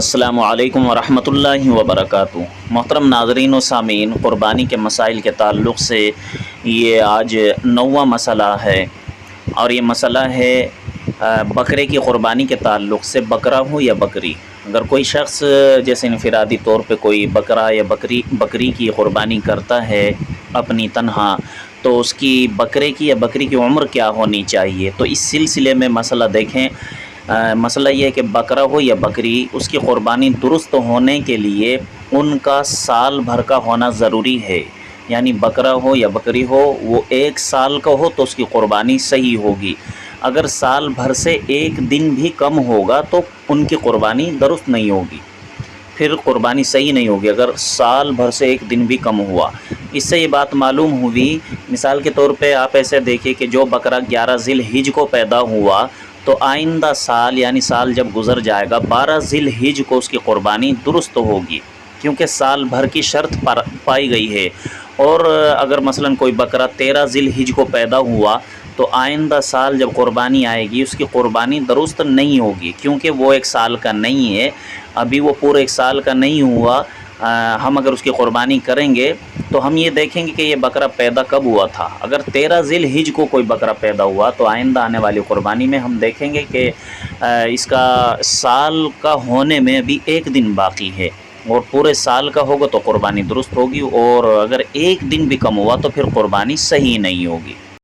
السلام علیکم ورحمۃ اللہ وبرکاتہ۔ محترم ناظرین و سامعین، قربانی کے مسائل کے تعلق سے یہ آج 9واں مسئلہ ہے، اور یہ مسئلہ ہے بکرے کی قربانی کے تعلق سے، بکرا ہو یا بکری۔ اگر کوئی شخص جیسے انفرادی طور پہ کوئی بکرا یا بکری کی قربانی کرتا ہے اپنی تنہا، تو اس کی بکرے کی یا بکری کی عمر کیا ہونی چاہیے؟ تو اس سلسلے میں مسئلہ دیکھیں۔ مسئلہ یہ ہے کہ بکرا ہو یا بکری، اس کی قربانی درست ہونے کے لیے ان کا سال بھر کا ہونا ضروری ہے۔ یعنی بکرا ہو یا بکری ہو، وہ 1 سال کا ہو تو اس کی قربانی صحیح ہوگی۔ اگر سال بھر سے 1 دن بھی کم ہوگا تو ان کی قربانی درست نہیں ہوگی، پھر قربانی صحیح نہیں ہوگی اگر سال بھر سے 1 دن بھی کم ہوا۔ اس سے یہ بات معلوم ہوئی، مثال کے طور پہ آپ ایسے دیکھیں کہ جو بکرا 11 ذی الحجہ کو پیدا ہوا، تو آئندہ سال یعنی سال جب گزر جائے گا 12 ذی الحجہ کو اس کی قربانی درست ہوگی، کیونکہ سال بھر کی شرط پائی گئی ہے۔ اور اگر مثلا کوئی بکرا 13 ذی الحجہ کو پیدا ہوا، تو آئندہ سال جب قربانی آئے گی اس کی قربانی درست نہیں ہوگی، کیونکہ وہ 1 سال کا نہیں ہے، ابھی وہ پورے 1 سال کا نہیں ہوا۔ ہم اگر اس کی قربانی کریں گے تو ہم یہ دیکھیں گے کہ یہ بکرا پیدا کب ہوا تھا۔ اگر 13 ذی الحجہ کو کوئی بکرا پیدا ہوا تو آئندہ آنے والی قربانی میں ہم دیکھیں گے کہ اس کا سال کا ہونے میں ابھی 1 دن باقی ہے، اور پورے سال کا ہوگا تو قربانی درست ہوگی، اور اگر 1 دن بھی کم ہوا تو پھر قربانی صحیح نہیں ہوگی۔